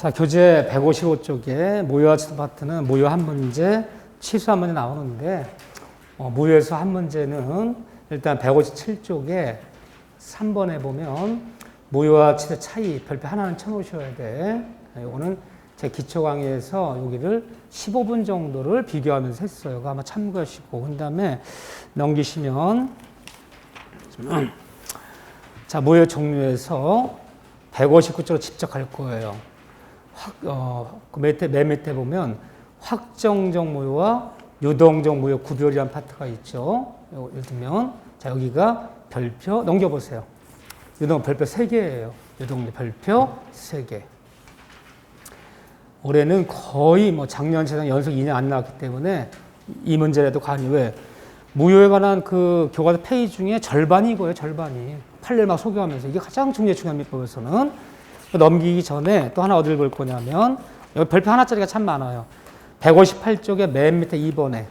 자, 교재 155쪽에 무효와 취소 파트는 무효 한 문제, 취소 한 문제 나오는데, 무효에서 한 문제는 일단 157쪽에 3번에 보면 무효와 취소 차이 별표 하나는 쳐놓으셔야 돼. 이거는 제 기초 강의에서 여기를 15분 정도를 비교하면서 했어요. 이거 아마 참고하시고, 그 다음에 넘기시면, 자, 무효 종류에서 159쪽으로 직접 갈 거예요. 맨 밑에 보면 확정적 무효와 유동적 무효 구별이라는 파트가 있죠. 예를 들면, 자, 여기가 별표, 넘겨보세요. 유동 별표 3개예요. 유동 별표 3개. 올해는 거의 작년, 재작 연속 2년 안 나왔기 때문에 이 문제라도 관이 왜? 무효에 관한 그 교과서 페이지 중에 절반이 이거예요, 절반이. 판례를 막 소개하면서. 이게 가장 중요한 민법에서는. 넘기기 전에 또 하나 어디를 볼 거냐면, 여기 별표 하나짜리가 참 많아요. 158쪽에 맨 밑에 2번에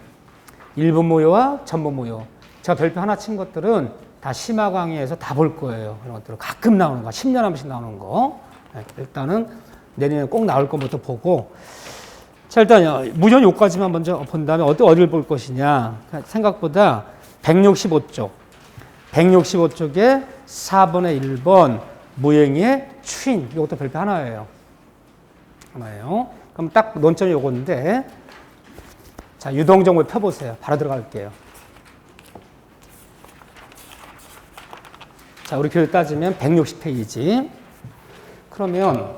일부 무효와 전부 무효. 제가 별표 하나 친 것들은 다 심화 강의에서 다 볼 거예요. 그런 것들은 가끔 나오는 거, 10년에 한 번씩 나오는 거. 일단은 내년에 꼭 나올 것부터 보고. 자, 일단 무효는 요까지만 먼저 본 다음에 어디를 볼 것이냐. 생각보다 165쪽. 165쪽에 4번에 1번 무행의 추인. 이것도 별표 하나예요. 하나예요. 그럼 딱 논점이 요건데, 자, 유동정보 펴보세요. 바로 들어갈게요. 자, 우리 교재 따지면 160페이지. 그러면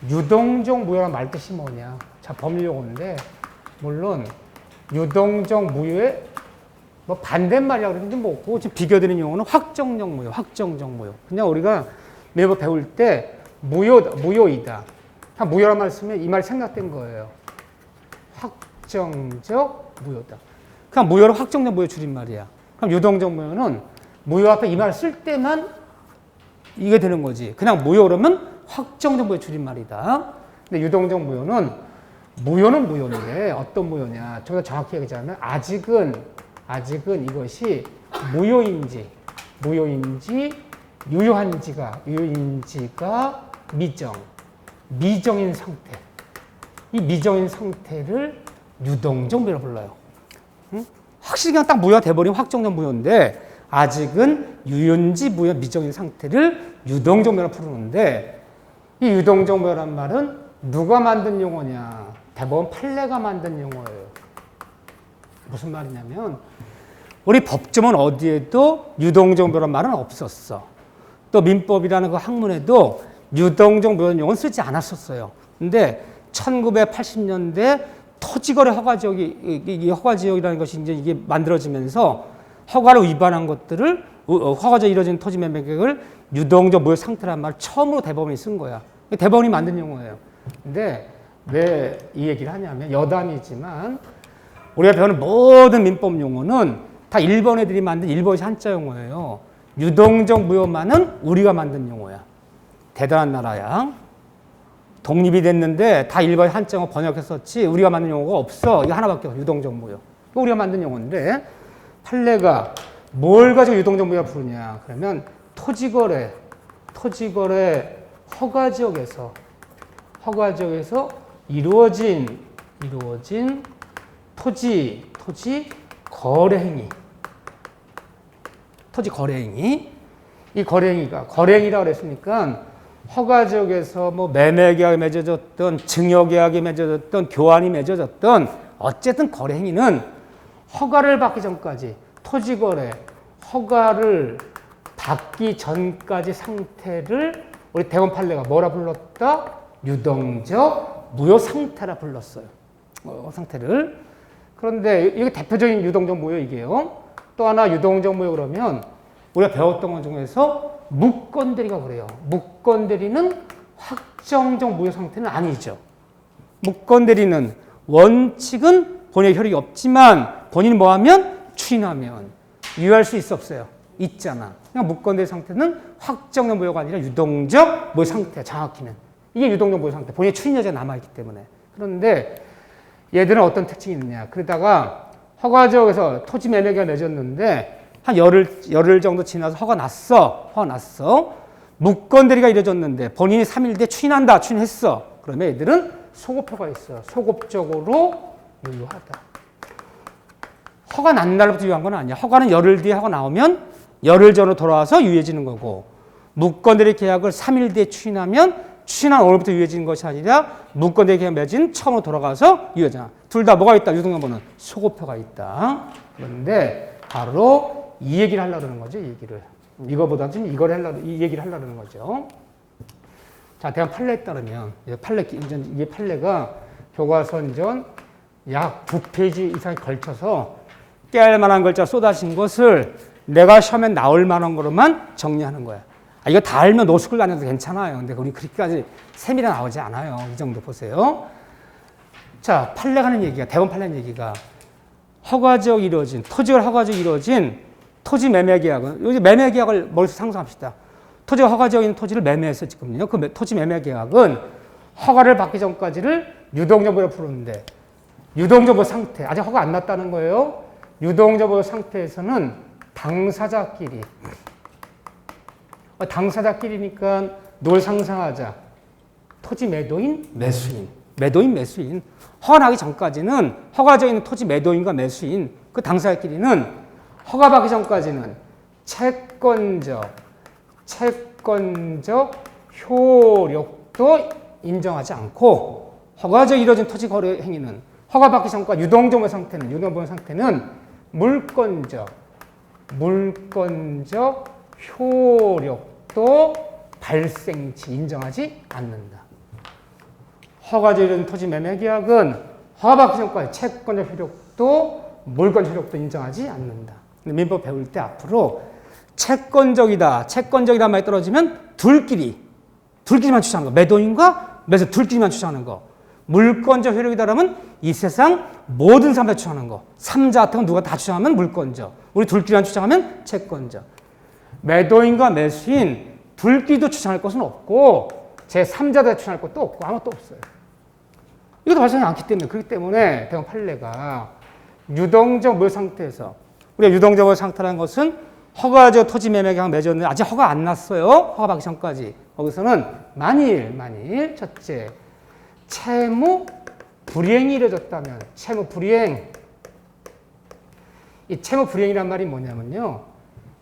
유동적 무효란 말 뜻이 뭐냐? 자, 법률 용어인데, 물론 유동적 무효의 반대말이라고 그러는지 뭐고, 지금 비교드린 용어는 확정적 무효, 확정적 무효. 그냥 우리가 매번 배울 때 무효이다. 무효란 말 쓰면 이 말이 생략된 거예요. 확정적 무효다. 그냥 무효는 확정적 무효 줄임말이야. 그럼 유동적 무효는 무효 앞에 이 말을 쓸 때만 이게 되는 거지. 그냥 무효 그러면 확정적 무효 줄임말이다. 근데 유동적 무효는 무효인데 어떤 무효냐. 좀 더 정확히 얘기하자면 아직은 이것이 무효인지 유효인지가 미정인 상태. 이 미정인 상태를 유동적 무효라고 불러요. 확실히 그냥 딱 무효가 돼버리면 확정적 무효인데, 아직은 유효인지 무효 미정인 상태를 유동적 무효라고 부르는데, 이 유동적 무효란 말은 누가 만든 용어냐? 대법원 판례가 만든 용어예요. 무슨 말이냐면, 우리 법조문 어디에도 유동적 무효란 말은 없었어. 또 민법이라는 그 학문에도 유동적 무효라는 용어는 쓰지 않았었어요. 근데 1980년대 토지거래 허가지역이라는 것이 이제 이게 만들어지면서 허가를 위반한 것들을, 허가적 이루어진 토지 매매 계획을 유동적 무효 상태란 말을 처음으로 대법원이 쓴 거야. 대법원이 만든 용어예요. 근데 왜 이 얘기를 하냐면, 여담이지만 우리가 배우는 모든 민법 용어는 다 일본 애들이 만든 일본식 한자 용어예요. 유동적 무효만은 우리가 만든 용어야. 대단한 나라야. 독립이 됐는데 다 일본식 한자 용어 번역했었지 우리가 만든 용어가 없어. 이거 하나밖에 없어. 유동적 무효. 이거 우리가 만든 용어인데, 판례가 뭘 가지고 유동적 무효 부르냐. 그러면 토지거래 허가지역에서 이루어진 토지 거래 행위. 이 거래행위라고 그랬으니까 허가지역에서 매매계약이 맺어졌던, 증여계약이 맺어졌던, 교환이 맺어졌던, 어쨌든 거래행위는 허가를 받기 전까지, 토지거래 허가를 받기 전까지 상태를 우리 대법원 판례가 뭐라 불렀다? 유동적 무효 상태라 불렀어요. 상태를. 그런데 이게 대표적인 유동적 무효 이게요. 또 하나 유동적 무효 그러면 우리가 배웠던 것 중에서 묵건대리가 그래요. 묵건대리는 확정적 무효 상태는 아니죠. 묵건대리는 원칙은 본인의 효력이 없지만 본인이 뭐하면 추인하면 유효할 수 있어 없어요? 있잖아. 그냥 묵건대리 상태는 확정적 무효가 아니라 유동적 무효 상태, 정확히는. 이게 유동적 무효 상태. 본인의 추인 여지가 남아있기 때문에. 그런데 얘들은 어떤 특징이 있느냐. 그러다가 허가지역에서 토지 매매가 맺었는데 한 열흘 정도 지나서 허가 났어. 무건대리가 이루어졌는데 본인이 3일 뒤에 추인한다. 추인했어. 그러면 애들은 소급효가 있어요. 소급적으로 유효하다. 허가 난 날부터 유효한 건 아니야. 허가는 열흘 뒤에 허가 나오면 열흘 전으로 돌아와서 유효해지는 거고 무건대리 계약을 3일 뒤에 추인하면 추인한 오늘부터 유효해지는 것이 아니라 무건대리 계약 맺은 처음으로 돌아가서 유효하잖아. 둘 다 뭐가 있다? 유동여부는 소급효가 있다. 그런데 바로 이 얘기를 하려고 그러는 거죠. 이 얘기를. 이거보다 좀 이 얘기를 하려고 그러는 거죠. 자, 대한 판례에 따르면 이게 판례가 교과서전 약 9페이지 이상에 걸쳐서 깨알 만한 글자 쏟아진 것을 내가 시험에 나올 만한 거로만 정리하는 거야. 이거 다 알면 노스쿨 다녀도 괜찮아요. 근데 우리 그렇게까지 세밀하게 나오지 않아요. 이 정도 보세요. 자, 판례가 하는 얘기가, 대법원 판례 하는 얘기가 허가적 이루어진, 토지가 허가적 이루어진 토지 매매 계약은, 여기 매매 계약을 머릿속에 상상합시다. 토지가 허가적인 토지를 매매했어요, 지금요. 그 토지 매매 계약은 허가를 받기 전까지를 유동정보로 부르는데, 유동정보 상태, 아직 허가 안 났다는 거예요. 유동정보 상태에서는 당사자끼리니까 뭘 상상하자. 토지 매도인, 매수인. 매도인, 매수인. 허가 나기 전까지는 허가적인 토지 매도인과 매수인, 그 당사자끼리는 허가받기 전까지는 채권적 효력도 인정하지 않고 허가적 이루어진 토지 거래 행위는 허가받기 전과 유동정보 상태는 물권적 효력도 발생치 인정하지 않는다. 허가적 이루어진 토지 매매 계약은 허가받기 전까지 채권적 효력도 물권적 효력도 인정하지 않는다. 민법 배울 때 앞으로 채권적이다 말이 떨어지면 둘끼리만 주장하는 거. 매도인과 매수 둘끼리만 주장하는 거. 물권적 효력이다라면 이 세상 모든 사람들 주장하는 거. 3자 같은 건 누가 다 주장하면 물권적. 우리 둘끼리만 주장하면 채권적. 매도인과 매수인 둘끼리도 주장할 것은 없고 제3자도 주장할 것도 없고 아무것도 없어요. 이것도 발생하지 않기 때문에 그렇기 때문에 대법원 판례가 유동적 물 상태에서 우리가 유동적 상태라는 것은 허가적 토지 매매 계약 맺었는데 아직 허가 안 났어요. 허가 받기 전까지. 거기서는 만일 첫째 채무 불이행이 이루어졌다면 채무 불이행. 이 채무 불이행이란 말이 뭐냐면요.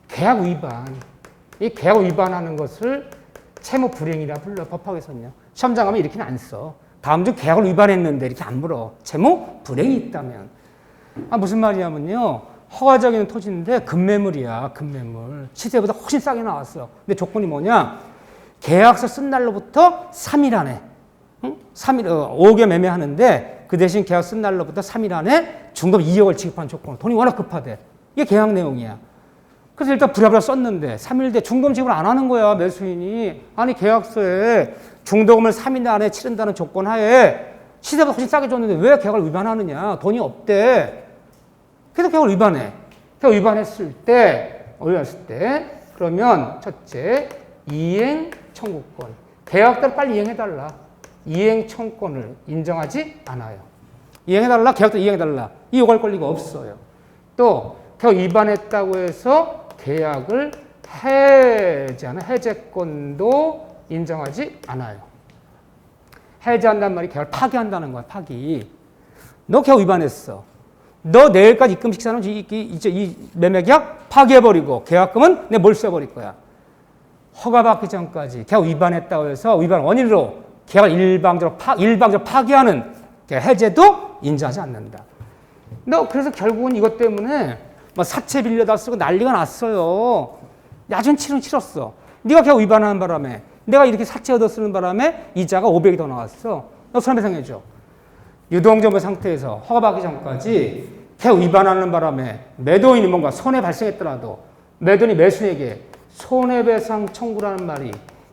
계약 위반. 이 계약 위반하는 것을 채무 불이행이라 불러 법학에서는요. 시험장 가면 이렇게는 안 써. 다음 주 계약을 위반했는데 이렇게 안 물어. 채무 불이행이 있다면. 무슨 말이냐면요. 허가적인 토지인데 금매물이야. 금매물. 시세보다 훨씬 싸게 나왔어. 근데 조건이 뭐냐. 계약서 쓴 날로부터 3일 안에 5억에 매매하는데 그 대신 계약 쓴 날로부터 3일 안에 중금 2억을 지급한 조건. 돈이 워낙 급하대. 이게 계약 내용이야. 그래서 일단 부랴부랴 썼는데 3일 뒤에 중금 지급을 안 하는 거야. 매수인이. 아니 계약서에 중도금을 3일 안에 치른다는 조건 하에 시세보다 훨씬 싸게 줬는데 왜 계약을 위반하느냐. 돈이 없대. 그래서 계약을 위반해. 계약 위반했을 때 그러면 첫째 이행 청구권. 계약대로 빨리 이행해달라. 이행 청구권을 인정하지 않아요. 이행해달라. 계약대로 이행해달라. 이 요구할 권리가 없어요. 또 계약 위반했다고 해서 계약을 해제하는 해제권도 인정하지 않아요. 해제한다는 말이 계약을 파기한다는 거야. 파기. 너 계약 위반했어. 너 내일까지 입금시키자는 이 매매계약 파기해버리고 계약금은 내 몰수해버릴 거야. 허가받기 전까지 계약 위반했다고 해서 위반 원인으로 계약을 일방적으로 파기하는 해제도 인정하지 않는다. 너 그래서 결국은 이것 때문에 사채 빌려다 쓰고 난리가 났어요. 야전 치렀어. 네가 계약 위반하는 바람에 내가 이렇게 사채 얻어 쓰는 바람에 이자가 500이 더 나왔어. 너 손해배상해줘. 유동정보 상태에서 허가받기 전까지 계약 위반하는 바람에 매도인이 뭔가 손해 발생했더라도 매도인이 매수인에게 손해배상 청구라는 말이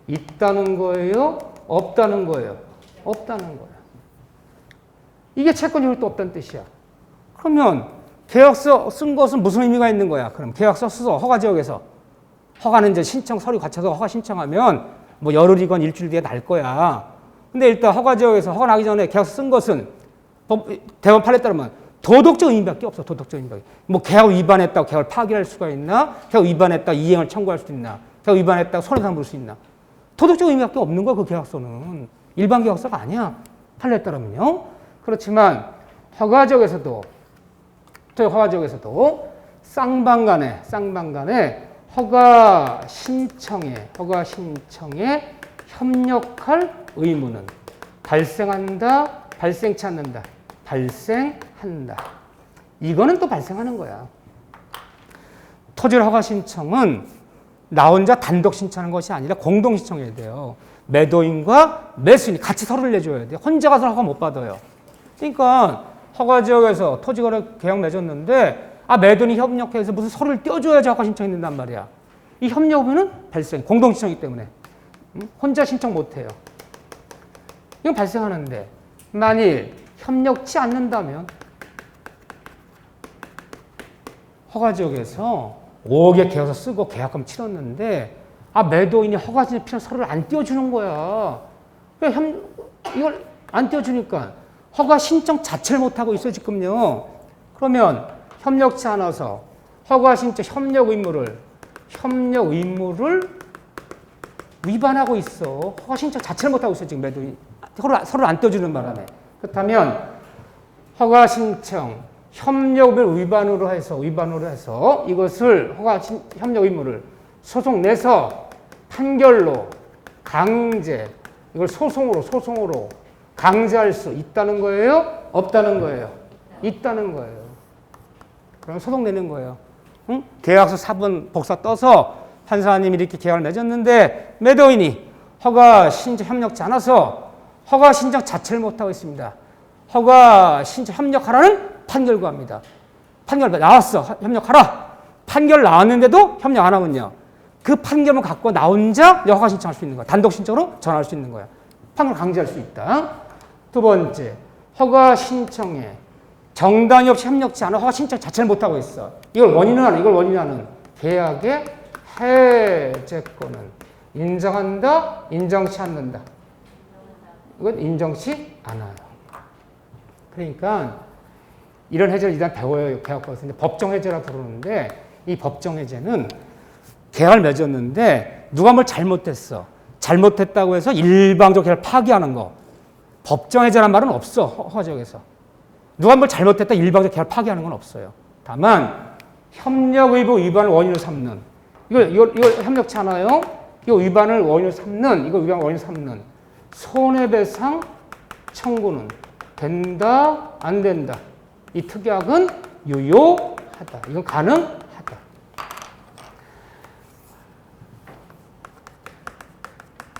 있다는 거예요? 없다는 거예요? 없다는 거예요. 이게 채권 효력도 없다는 뜻이야. 그러면 계약서 쓴 것은 무슨 의미가 있는 거야? 그럼 계약서 써서 허가 지역에서 허가는 이제 신청 서류 갖춰서 허가 신청하면 뭐 열흘이건 일주일 뒤에 날 거야. 근데 일단 허가 지역에서 허가 나기 전에 계약서 쓴 것은 대법원 판례에 따르면 도덕적 의미밖에 없어. 도덕적 의미밖에. 뭐 계약 위반했다고 계약을 파기할 수가 있나? 계약 위반했다고 이행을 청구할 수 있나? 계약 위반했다고 손해배상 물을 수 있나? 도덕적 의미밖에 없는 거야, 그 계약서는. 일반 계약서가 아니야. 판례에 따르면요. 그렇지만 허가지역에서도 쌍방간에 허가 신청에 협력할 의무는 발생한다, 발생치 않는다, 발생한다. 이거는 또 발생하는 거야. 토지를 허가 신청은 나 혼자 단독 신청하는 것이 아니라 공동 신청해야 돼요. 매도인과 매수인이 같이 서류를 내줘야 돼. 혼자 가서 허가 못 받아요. 그러니까 허가지역에서 토지거래 계약 맺었는데 매도인이 협력해서 무슨 서류를 떼어줘야지 허가 신청했는단 말이야. 이 협력 의무는 발생, 공동 신청이기 때문에 혼자 신청 못 해요. 이건 발생하는데 만일 협력치 않는다면 허가지역에서 5억에 계약서 쓰고 계약금 치렀는데 매도인이 허가지역에 필요한 서류를 안 띄워주는 거야. 이걸 안 띄워주니까 허가 신청 자체를 못하고 있어요, 지금요. 그러면 협력치 않아서 허가 신청 협력 의무를 위반하고 있어. 허가 신청 자체를 못하고 있어, 지금 매도인이. 서류를 안 띄워주는 바람에. 그렇다면 허가 신청 협력 의무를 위반으로 해서 이것을 협력 의무를 소송 내서 판결로 강제, 이걸 소송으로 강제할 수 있다는 거예요? 없다는 거예요? 있다는 거예요. 그럼 소송 내는 거예요. 응? 계약서 사본 복사 떠서 판사님이 이렇게 계약을 맺었는데 매도인이 허가 신청 협력치 않아서 허가 신청 자체를 못하고 있습니다. 허가 신청 협력하라는 판결 구합니다. 판결 나왔어. 협력하라. 판결 나왔는데도 협력 안 하면요. 그 판결을 갖고 나 혼자 허가 신청할 수 있는 거야. 단독 신청으로 전화할 수 있는 거야. 판결 강제할 수 있다. 두 번째, 허가 신청에 정당이 없이 협력치 않아 허가 신청 자체를 못하고 있어. 이걸 원인을 하는 계약의 해제권은 인정한다, 인정치 않는다. 이건 인정치 않아요. 그러니까 이런 해제를 일단 배워요. 계약법에서. 법정 해제라 부르는데 이 법정 해제는 계약을 맺었는데 누가 뭘 잘못했어. 잘못했다고 해서 일방적으로 계약을 파기하는 거. 법정 해제란 말은 없어. 허가지역에서. 누가 뭘 잘못했다 일방적으로 계약을 파기하는 건 없어요. 다만 협력의무 위반을 원인으로 삼는 이거 협력치 않아요? 이거 위반을 원인으로 삼는 손해배상 청구는 된다, 안 된다. 이 특약은 유효하다. 이건 가능하다.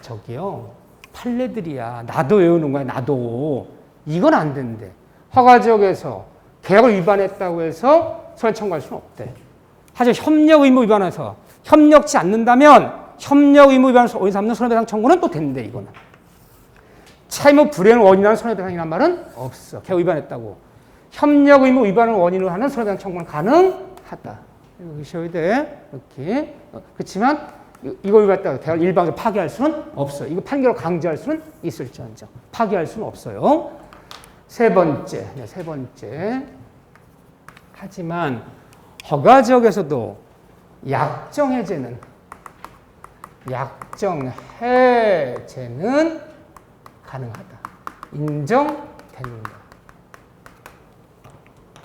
저기요, 판례들이야. 나도 외우는 거야, 나도. 이건 안 된대. 허가지역에서 계약을 위반했다고 해서 손해 청구할 수는 없대. 하지만 협력 의무 위반해서 협력치 않는다면 협력 의무 위반을 원인 삼는 손해배상 청구는 또 된대, 이거는. 차임의 불이행을 원인하는 손해배상이란 말은 없어. 계약 위반했다고. 협력 의무 위반을 원인으로 하는 손해배상 청구는 가능하다. 이거 보셔야 돼. 이렇게. 그렇지만 이거 위반했다고 계약을 일방적으로 파기할 수는 없어요. 이거 판결을 강제할 수는 있을지언정. 파기할 수는 없어요. 세 번째. 하지만 허가지역에서도 약정 해제는 가능하다. 인정된다.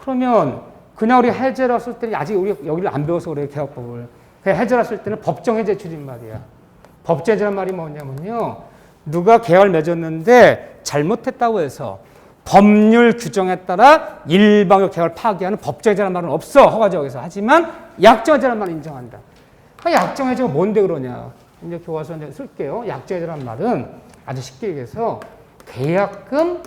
그러면 그냥 우리 해제를 했을 때는 아직 우리 여기를 안 배워서 그래요. 계약법을. 해제를 했을 때는 법정 해제 줄인 말이야. 법정 해제란 말이 뭐냐면요. 누가 계약을 맺었는데 잘못했다고 해서 법률 규정에 따라 일방적 계약을 파기하는 법정 해제란 말은 없어. 허가지역에서. 하지만 약정 해제란 말은 인정한다. 약정 해제가 뭔데 그러냐. 이제 교과서에 이제 쓸게요. 약정 해제란 말은 아주 쉽게 얘기해서 계약금,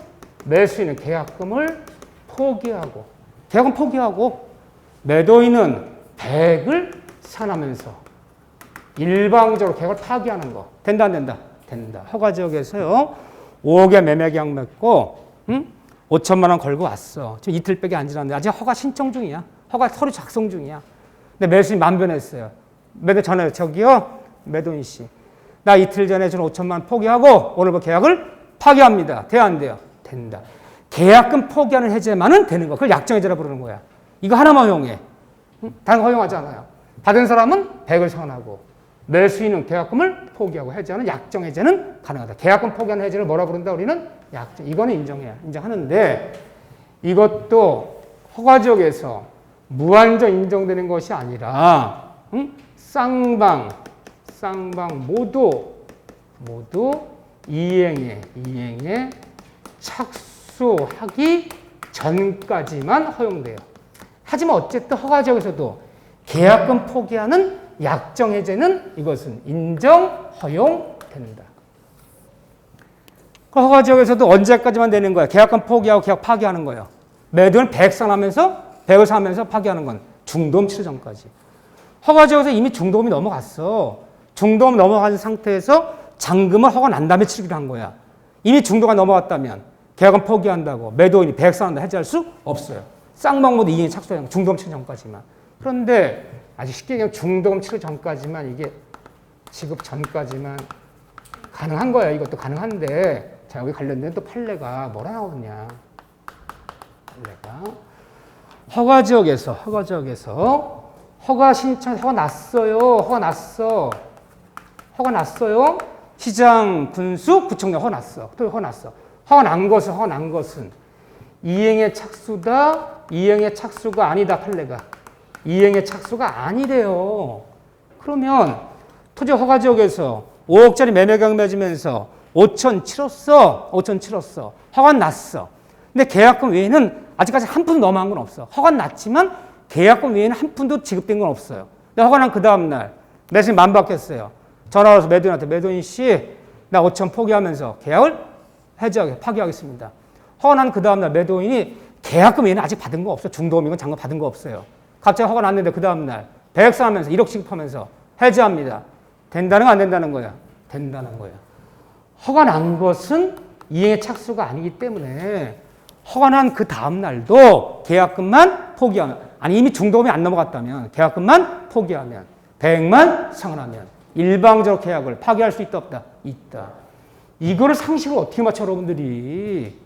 매수인은 계약금을 포기하고, 계약금 포기하고, 매도인은 100을 산하면서 일방적으로 계약을 파기하는 거. 된다, 안 된다? 된다. 허가지역에서요, 5억에 매매 계약 맺고, 5천만 원 걸고 왔어. 지금 이틀밖에 안 지났는데, 아직 허가 신청 중이야. 허가 서류 작성 중이야. 근데 매수인이 만변했어요. 매도 전화요. 저기요, 매도인 씨. 나 이틀 전에 준 5천만 원 포기하고 오늘부터 계약을 파기합니다. 돼야 안 돼요? 된다. 계약금 포기하는 해제만은 되는 거. 그걸 약정 해제라 부르는 거야. 이거 하나만 허용해. 다른 거 허용하지 않아요. 받은 사람은 100을 선하고 매수인은 계약금을 포기하고 해지하는 약정 해지는 가능하다. 계약금 포기하는 해지를 뭐라 부른다? 우리는 약정. 이거는 인정하는데 이것도 허가지역에서 무한정 인정되는 것이 아니라 쌍방 모두 이행에 착수하기 전까지만 허용돼요. 하지만 어쨌든 허가지역에서도 계약금 포기하는 약정 해제는 이것은 인정, 허용된다. 허가지역에서도 언제까지만 되는 거야? 계약금 포기하고 계약 파기하는 거예요. 매도는 100을 사면서 파기하는 건 중도금 치르 전까지. 허가지역에서 이미 중도금이 넘어갔어. 중도금 넘어간 상태에서 잔금을 허가 난 다음에 치르기로 한 거야. 이미 중도가 넘어갔다면 계약은 포기한다고 매도인이 100 사는다 해지할 수 없어요. 쌍방 모두 이행에 착수하는 중도금 치르 전까지만. 그런데 아주 쉽게 얘기하면 중도금 치르 전까지만 이게 지급 전까지만 가능한 거야. 이것도 가능한데 자 여기 관련된 또 판례가 뭐라 나오느냐. 판례가 허가지역에서 허가 신청 허가 났어요. 시장, 군수, 구청장 허가 났어. 또 허가 났어. 허가 난 것은 이행의 착수다. 이행의 착수가 아니다. 판례가 이행의 착수가 아니래요. 그러면 토지 허가지역에서 5억짜리 매매계약 맺으면서 5천 치렀어. 허가 났어. 근데 계약금 외에는 아직까지 한 푼도 넘어간 건 없어. 허가 났지만 계약금 외에는 한 푼도 지급된 건 없어요. 근데 허가 난 그 다음날 매수인 만 받겠어요. 전화 와서 매도인한테 매도인 씨, 나 5천 포기하면서 계약을 파기하겠습니다. 허가 난 그 다음날 매도인이 계약금 외에는 아직 받은 거 없어. 중도금이건 잔금 받은 거 없어요. 갑자기 허가 났는데 그 다음날 100 사면서 1억 지급하면서 해지합니다. 된다는 거 안 된다는 거야? 된다는 거야. 허가 난 것은 이행의 착수가 아니기 때문에 허가 난 그 다음날도 계약금만 포기하면 아니 이미 중도금이 안 넘어갔다면 계약금만 포기하면 100만 상환하면 일방적으로 계약을 파기할 수 있다 없다? 있다. 이거를 상식으로 어떻게 맞춰 여러분들이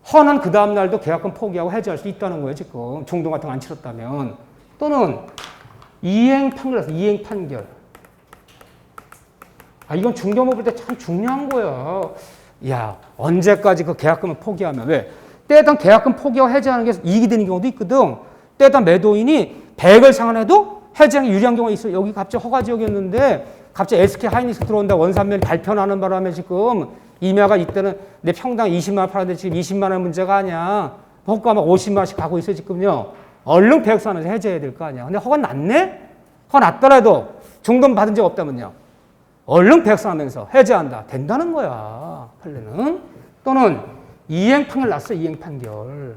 허가 난 그 다음날도 계약금 포기하고 해지할 수 있다는 거예요. 지금 중도 같은 거 안 치렀다면 또는 이행 판결 이건 중개업 볼 때 참 중요한 거야. 야, 언제까지 그 계약금을 포기하면 왜? 때에단 계약금 포기하고 해지하는 게 이익이 되는 경우도 있거든. 때에단 매도인이 100을 상환해도 해지하는 게 유리한 경우가 있어요. 여기 갑자기 허가지역이었는데 갑자기 SK 하이닉스 들어온다 원산면이 발표나는 바람에 지금 임야가 이때는 내 평당 20만 원 팔았는데 지금 20만 원 문제가 아니야. 호가 막 50만 원씩 가고 있어요 지금요. 얼른 100 사면서 해지해야 될 거 아니야. 근데 허가 났네? 허가 났더라도 중도금 받은 적 없다면요. 얼른 100 사면서 해지한다. 된다는 거야. 판례는. 또는 이행 판결 났어. 이행 판결.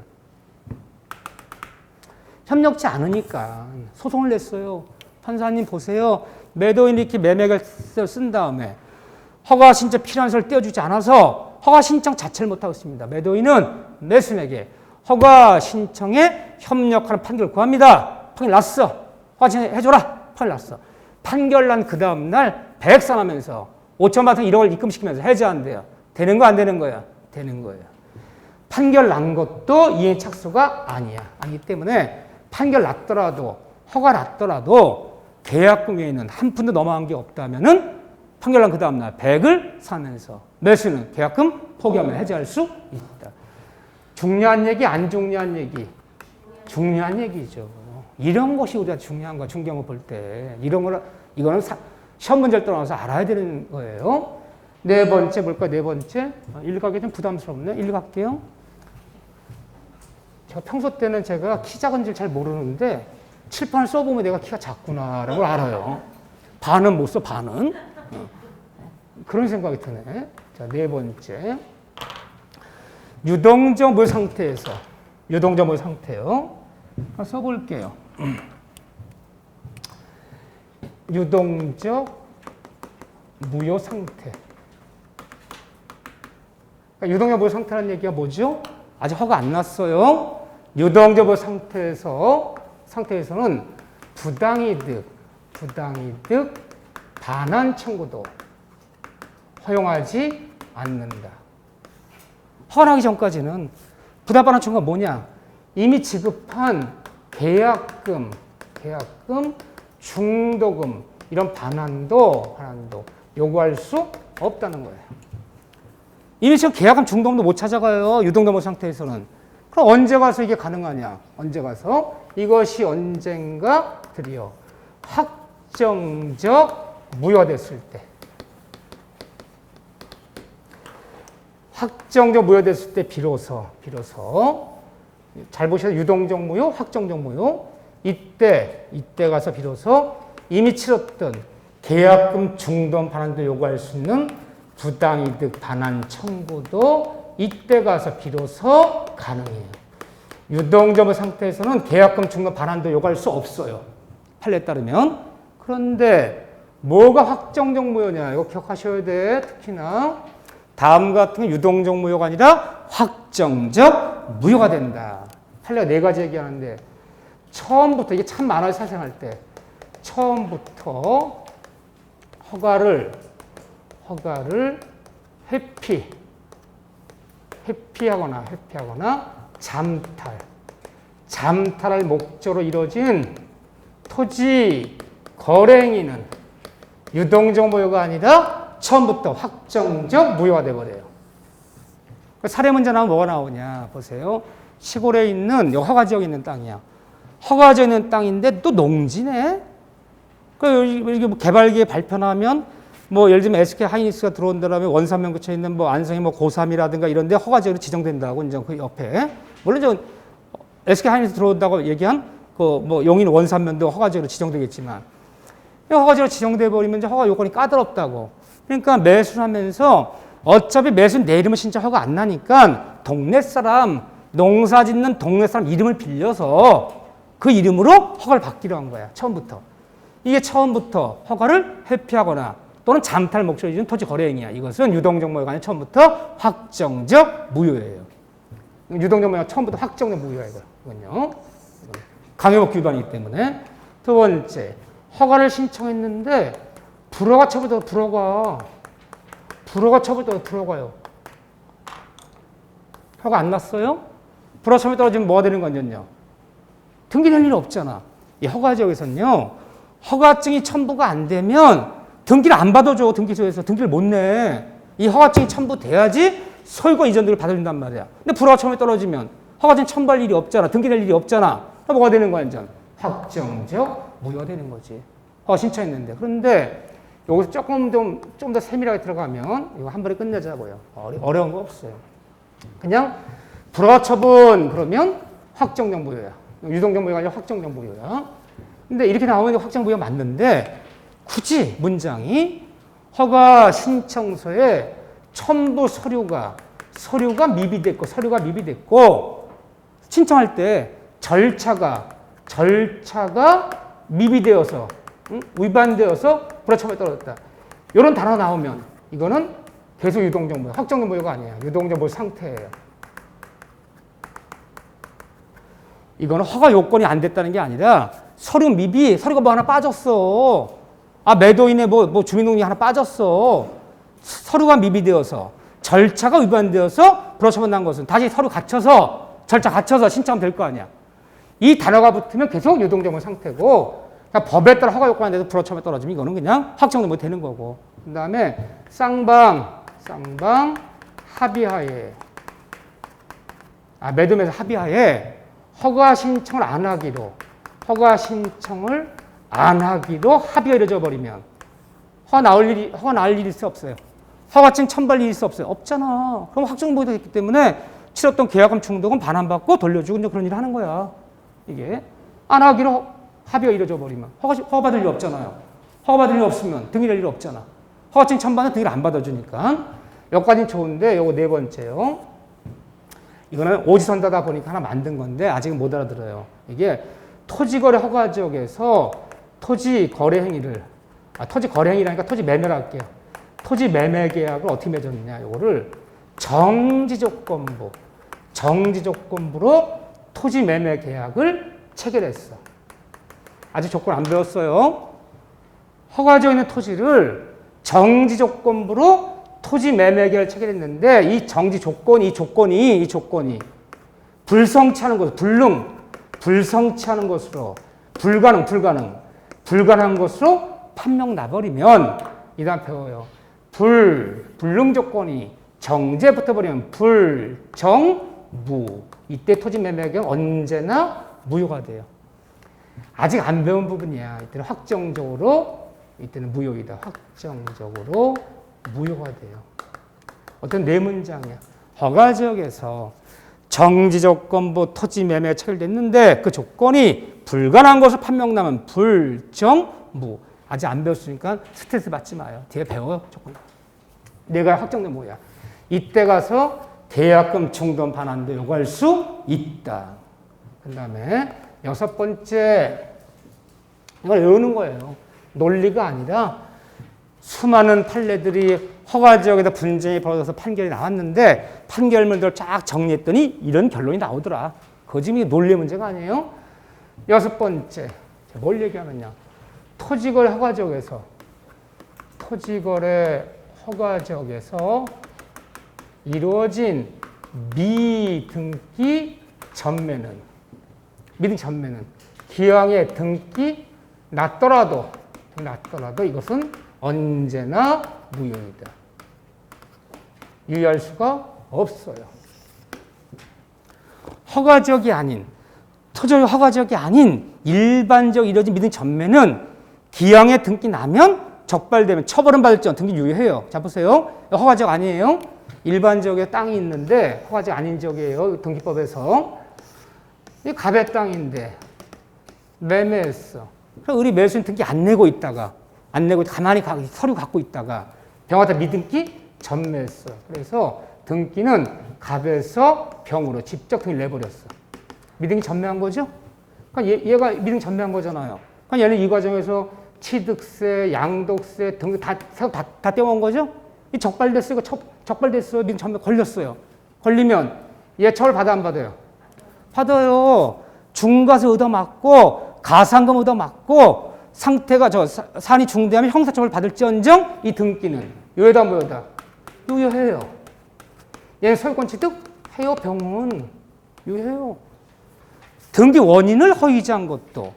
협력치 않으니까 소송을 냈어요. 판사님 보세요. 매도인이 이렇게 매매계약서를 쓴 다음에 허가 신청 필요한 서를 떼어주지 않아서 허가 신청 자체를 못하고 있습니다. 매도인은 매수인에게 허가 신청에 협력하는 판결을 구합니다. 판결 났어. 허가 신청 해줘라. 판결 났어. 판결 난 그 다음날 100 상하면서 5천만 원 1억을 입금시키면서 해지한대요. 되는 거 안 되는 거야? 되는 거예요. 판결 난 것도 이행 착수가 아니야. 아니기 때문에 판결 났더라도 허가 났더라도 계약금 외에는 한 푼도 넘어간 게 없다면은 판결 난 그 다음날 100을 사면서 매수는 계약금 포기하면 해지할 수 있다. 중요한 얘기 안 중요한 얘기? 중요한 얘기죠. 이런 것이 우리가 중요한 거야. 중개업 볼 때. 이거는 시험 문제를 떠나서 알아야 되는 거예요. 네 번째 볼까? 네 번째. 읽어가기 좀 부담스럽네. 읽어갈게요. 제가 평소 때는 제가 키 작은 줄 잘 모르는데 칠판을 써보면 내가 키가 작구나라는 걸 알아요. 반은 못 써, 반은. 그런 생각이 드네. 자, 네 번째. 유동적 무효 상태에서. 유동적 무효 상태요. 써볼게요. 유동적 무효 상태. 그러니까 유동적 무효 상태라는 얘기가 뭐죠? 아직 허가 안 났어요. 유동적 무효 상태에서는 부당이득 반환 청구도 허용하지 않는다. 허가하기 전까지는 부당 반환 청구가 뭐냐? 이미 지급한 계약금, 중도금, 이런 반환도 요구할 수 없다는 거예요. 이미 지금 계약금 중도금도 못 찾아가요. 유동담보 상태에서는. 그럼 언제 가서 이게 가능하냐? 언제 가서? 이것이 언젠가 드디어 확정적 무효됐을 때. 확정적 무효됐을 때 비로소 잘 보셔서 유동적 무효, 확정적 무효. 이때 가서 비로소 이미 치렀던 계약금 중도금 반환도 요구할 수 있는 부당이득 반환 청구도 이때 가서 비로소 가능해요. 유동적 상태에서는 계약금 중도금 반환도 요구할 수 없어요. 판례에 따르면. 그런데 뭐가 확정적 무효냐? 이거 기억하셔야 돼. 특히나 다음 같은 건 유동적 무효가 아니라 확정적 무효가 된다. 판례가 4가지 얘기하는데 처음부터 이게 참 많아요. 사생할 때. 처음부터 허가를 회피하거나 잠탈할 목적으로 이루어진 토지 거래 행위는 유동적 무효가 아니라 처음부터 확정적 무효가 돼버려요. 사례 문제 나오면 뭐가 나오냐 보세요. 시골에 있는 허가 지역에 있는 땅이야. 허가 지역에 있는 땅인데 또 농지네. 이게 뭐 개발기에 발표하면 뭐 예를 들면 SK 하이닉스가 들어온다면 원산면 그쳐 있는 뭐 안성이 뭐 고삼이라든가 이런데 허가 지역으로 지정된다고 이제 그 옆에 물론 저 SK 하이닉스 들어온다고 얘기한 그 뭐 용인 원산면도 허가 지역으로 지정되겠지만 허가 지역으로 지정돼 버리면 이제 허가 요건이 까다롭다고. 그러니까 매수를 하면서 어차피 매수는 내 이름을 신청 허가 안 나니까 동네 사람 농사 짓는 동네 사람 이름을 빌려서 그 이름으로 허가를 받기로 한 거야. 처음부터. 이게 처음부터 허가를 회피하거나 또는 잠탈 목적으로 이루어진 토지 거래 행위야. 이것은 유동적 무효가 아니라 처음부터 확정적 무효예요. 유동적 무효가 처음부터 확정적 무효야 이건요. 강요복 위반이기 때문에. 두 번째, 허가를 신청했는데 불허가 처분돼서 불허가요. 허가 안 났어요? 불허 처분이 떨어지면 뭐가 되는 거냐? 등기될 일이 없잖아. 이 허가 지역에서는요. 허가증이 첨부가 안 되면 등기를 안 받아줘. 등기소에서 등기를 못 내. 이 허가증이 첨부돼야지 소유권 이전등을 받아준단 말이야. 근데 불허가 처분이 떨어지면 허가증 첨부할 일이 없잖아. 등기될 일이 없잖아. 그럼 뭐가 되는 거야 이제? 확정적 무효가 되는 거지. 허가 신청했는데. 그런데 여기서 조금 좀 더 세밀하게 들어가면 이거 한 번에 끝내자고요. 어려운 거 없어요. 그냥 불허가 처분 그러면 확정적 무효야. 유동적 무효가 아니라 확정적 무효야. 근데 이렇게 나오면 확정 무효가 맞는데 굳이 문장이 허가 신청서에 첨부 서류가 미비됐고 신청할 때 절차가 미비되어서 위반되어서 불허 처분에 떨어졌다. 이런 단어 나오면 이거는 계속 유동적 무효, 확정적 무효가 아니에요. 유동적 무효 상태예요. 이거는 허가 요건이 안 됐다는 게 아니라 서류가 뭐 하나 빠졌어. 매도인의 뭐 주민등록이 하나 빠졌어. 서류가 미비되어서 절차가 위반되어서 불허 처분 난 것은 다시 서류 절차 갖춰서 신청하면 될 거 아니야. 이 단어가 붙으면 계속 유동적 무효 상태고 그러니까 법에 따라 허가 요건 안 돼서 불허 처분에 떨어지면 이거는 그냥 확정도 못 되는 거고. 그 다음에 쌍방 합의하에 매도매수 합의하에 허가 신청을 안 하기로 합의가 이루어져 버리면 허가 나올 일이 있어 없어요? 허가증 첨부할 일이 있어 없어요? 없잖아. 그럼 확정무효가 됐기 때문에 치렀던 계약금 중도금 반환받고 돌려주고 이제 그런 일을 하는 거야. 이게 안 하기로 합의가 이루어져 버리면 허가 받을 일 없잖아요. 허가 받을 일 없으면 등기될 일 없잖아. 허가증 첨부하면 등기를 안 받아주니까. 여기까지는 좋은데 요거 네 번째요. 이거는 오지선다다 보니까 하나 만든 건데 아직은 못 알아들어요. 이게 토지거래 허가 지역에서 토지 거래 행위라니까 토지 매매를 할게요. 토지 매매 계약을 어떻게 맺었느냐. 요거를 정지조건부로 토지 매매 계약을 체결했어. 아직 조건 안 배웠어요. 허가 지역에 있는 토지를 정지조건부로 토지 매매 계약을 체결했는데 이 정지 조건이 불성취하는 것, 불능하는 것으로 불가능한 것으로 판명 나버리면 이 다음 배워요. 불능 조건이 정제 붙어버리면 불정무. 이때 토지 매매 경우 언제나 무효가 돼요. 아직 안 배운 부분이야. 이때는 확정적으로, 이때는 무효이다. 확정적으로 무효가 돼요. 어떤 네 문장이야. 허가지역에서 정지조건부 토지 매매가 체결됐는데 그 조건이 불가능한 것으로 판명나면 불정무. 아직 안 배웠으니까 스트레스 받지 마요. 뒤에 배워요. 조건. 내가 확정된 뭐야. 이때 가서 계약금 충돈 반환도 요구할 수 있다. 그 다음에 여섯 번째, 이걸 외우는 거예요. 논리가 아니라 수많은 판례들이 허가지역에다 분쟁이 벌어져서 판결이 나왔는데 판결문들을 쫙 정리했더니 이런 결론이 나오더라. 그거 지금 논리 문제가 아니에요. 여섯 번째, 뭘 얘기하느냐. 토지거래 허가지역에서 이루어진 미등기 전매는 기왕에 등기 났더라도 이것은 언제나 무효이다. 유의할 수가 없어요. 토지 허가지역이 아닌 일반적 이루어진 미등기 전매는 기왕에 등기 나면 적발되면 처벌은 받을 지 등기 유효해요. 자 보세요. 허가지역 아니에요. 일반 지역에 땅이 있는데 허가지역 아닌 지역이에요. 등기법에서. 이 갑의 땅인데 매매했어. 그럼 우리 매수인 등기 안 내고 가만히 서류 갖고 있다가 병하다 미등기 전매했어. 그래서 등기는 갑에서 병으로 직접 등기를 내버렸어. 미등기 전매한 거죠? 그러니까 얘가 미등기 전매한 거잖아요. 그러니까 얘는 이 과정에서 취득세, 양도세 등기 다 떼어온 거죠? 이 적발됐어요. 미등기 전매 걸렸어요. 걸리면 얘 처벌 받아 안 받아요? 받아요. 중과세 얻어맞고 가산금 얻어맞고 상태가 산이 중대하면 형사처벌 받을지언정 이 등기는 유효다 무효다? 유효해요. 얘는 소유권 취득해요. 병은 유효해요. 등기 원인을 허위자한 것도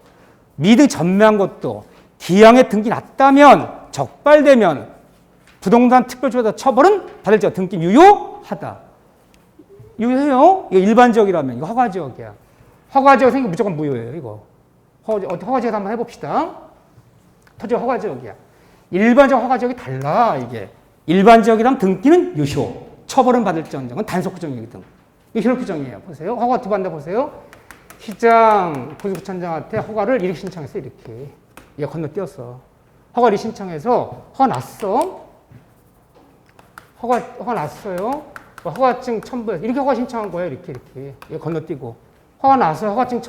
미등기 전매한 것도 기왕에 등기 났다면 적발되면 부동산 특별조사 처벌은 받을지어다 등기 유효하다. 유효해요. 이거 일반지역이라면 이거 허가지역이야. 허가지역 생기면 무조건 무효예요. 이거 허가지역 한번 해봅시다. 토지 허가지역이야. 일반적 허가지역이 달라. 이게 일반지역이라면 등기는 유효, 처벌은 받을지언정은 단속규정이거든. 이게 효력규정이에요. 보세요. 허가 어떻게 받는다 보세요. 시장 군수구청장한테 허가를 이렇게 신청했어. 이렇게 얘 건너뛰었어. 허가를 신청해서 허가 났어. 허가 났어요. 허가증 첨부해서 이렇게 허가 신청한 거예요. 이렇게 얘 건너뛰고 허가 나서 허가증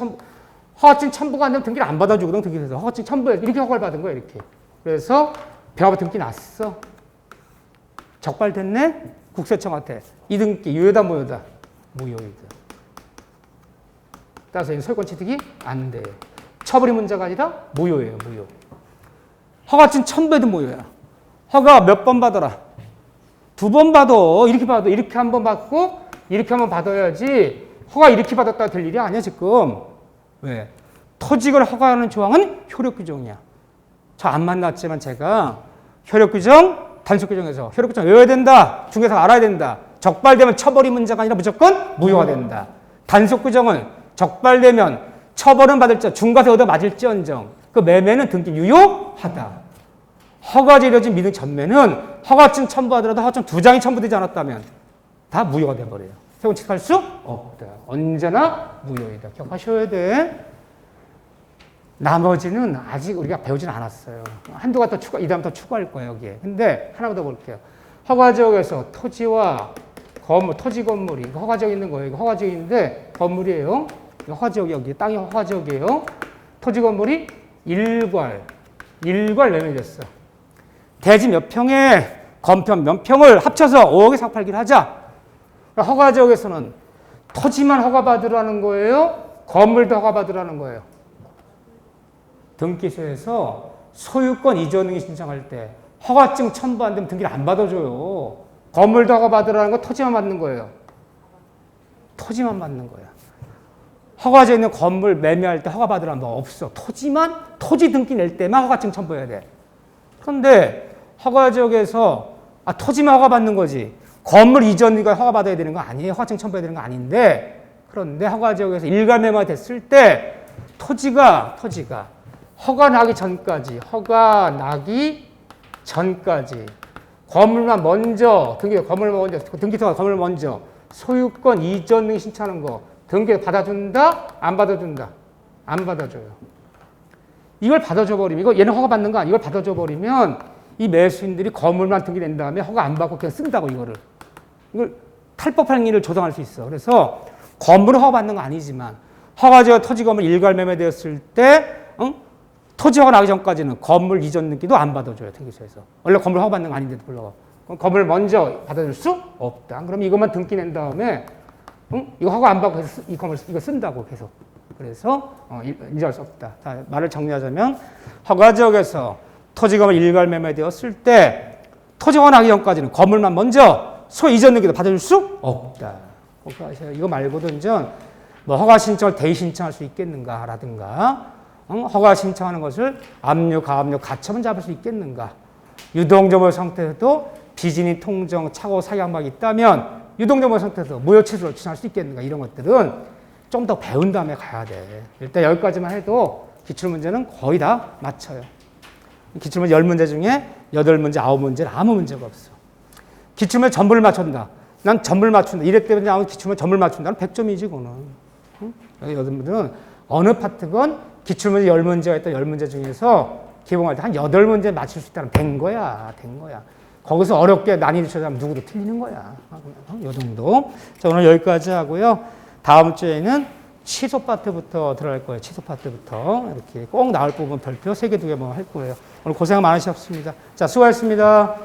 첨부가 안 되면 등기를 안 받아주거든. 등기에서 허가증 첨부해서 이렇게 허가를 받은 거예요. 이렇게. 그래서 병합 등기 났어. 적발됐네. 국세청한테 이 등기 유효다 무효다? 무효이다. 따라서 이 소유권 취득이 안 돼요. 처벌이 문제가 아니라 무효예요. 무효. 허가증 첨부해도 무효야. 허가 몇 번 받아라? 2번 받아. 이렇게 한 번 받고 이렇게 한 번 받아야지. 허가 이렇게 받았다 될 일이 아니야 지금. 왜? 토지를 허가하는 조항은 효력규정이야. 저 안 만났지만 제가 효력규정, 단속규정에서 효력규정 외워야 된다. 중개사 알아야 된다. 적발되면 처벌이 문제가 아니라 무조건 무효가 된다. 단속규정은 적발되면 처벌은 받을지 중과세 얻어 맞을지언정 그 매매는 등기 유효하다. 허가제 이뤄진 미등 전매는 허가증 첨부하더라도 허가증 2장이 첨부되지 않았다면 다 무효가 돼버려요. 세권 취득할 수 없다. 언제나 무효이다. 기억하셔야 돼. 나머지는 아직 우리가 배우진 않았어요. 한두 가지 더 이 다음 더 추가할 거예요, 여기에. 근데 하나만 더 볼게요. 허가지역에서 토지와 건물, 토지 건물이 허가지역 있는 거예요. 이거 허가지역인데 건물이에요. 허가지역이 여기 땅이 허가지역이에요. 토지 건물이 일괄 매매됐어. 대지 몇 평에 건평 몇 평을 합쳐서 5억에 사팔기를 하자. 허가지역에서는 토지만 허가받으라는 거예요? 건물도 허가받으라는 거예요? 등기소에서 소유권 이전 등기 신청할 때 허가증 첨부 안 되면 등기를 안 받아줘요. 건물도 허가받으라는 거 토지만 받는 거예요. 토지만 받는 거야. 허가져 있는 건물 매매할 때 허가받으라는 거 없어. 토지 등기 낼 때만 허가증 첨부해야 돼. 그런데 허가지역에서 토지만 허가받는 거지 건물 이전이가 허가받아야 되는 거 아니에요. 허가증 첨부해야 되는 거 아닌데 그런데 허가지역에서 일괄매매가 됐을 때 토지가 허가 나기 전까지 건물만 먼저 등기소가 건물 먼저 소유권 이전 등 신청하는 거 등기 받아준다? 안 받아준다? 안 받아줘요. 이걸 받아줘 버리면 얘는 허가 받는 거 아니에요. 이걸 받아줘 버리면 이 매수인들이 건물만 등기된 다음에 허가 안 받고 그냥 쓴다고 이걸 탈법한 일을 조정할 수 있어. 그래서 건물은 허가 받는 거 아니지만 허가지역 토지 건물 일괄 매매되었을 때 토지 허가 나기 전까지는 건물 이전 등기도 안 받아줘요. 등기소에서. 원래 건물 허가 받는 거 아닌데도 불구하고. 그럼 건물 먼저 받아줄 수 없다. 그럼 이것만 등기 낸 다음에 이거 허가 안 받고 이 건물 이거 쓴다고 계속. 그래서 인정할 수 없다. 자, 말을 정리하자면 허가지역에서 토지 건물 일괄 매매되었을 때 토지 허가 나기 전까지는 건물만 먼저 소 이전 등기도 받아줄 수 없다. 이거 말고도 이제 뭐 허가 신청을 대의 신청할 수 있겠는가라든가 허가 신청하는 것을 압류, 가압류, 가처분 잡을 수 있겠는가. 유동점유 상태에도 비진이 통정, 착오, 사양막이 있다면 유동점유 상태에서 무효 취소를 추진할 수 있겠는가. 이런 것들은 좀 더 배운 다음에 가야 돼. 일단 여기까지만 해도 기출문제는 거의 다 맞춰요. 기출문제 10문제 중에 8문제, 9문제는 아무 문제가 없어. 기출문제 전부를 맞춘다. 난 전부를 맞춘다. 이랬더니 나오는 기출문제 전부를 맞춘다는 100점이지, 그거는. 여러분들은 어느 파트건 기출문제 10문제가 있던 10문제 중에서 기본할 때 한 8문제 맞출 수 있다면 된 거야. 거기서 어렵게 난이도 쳐자면 누구도 틀리는 거야. 요 정도. 자, 오늘 여기까지 하고요. 다음 주에는 취소 파트부터 들어갈 거예요. 취소 파트부터. 이렇게 꼭 나올 부분 별표 3개, 2개만 할 거예요. 오늘 고생 많으셨습니다. 자, 수고하셨습니다.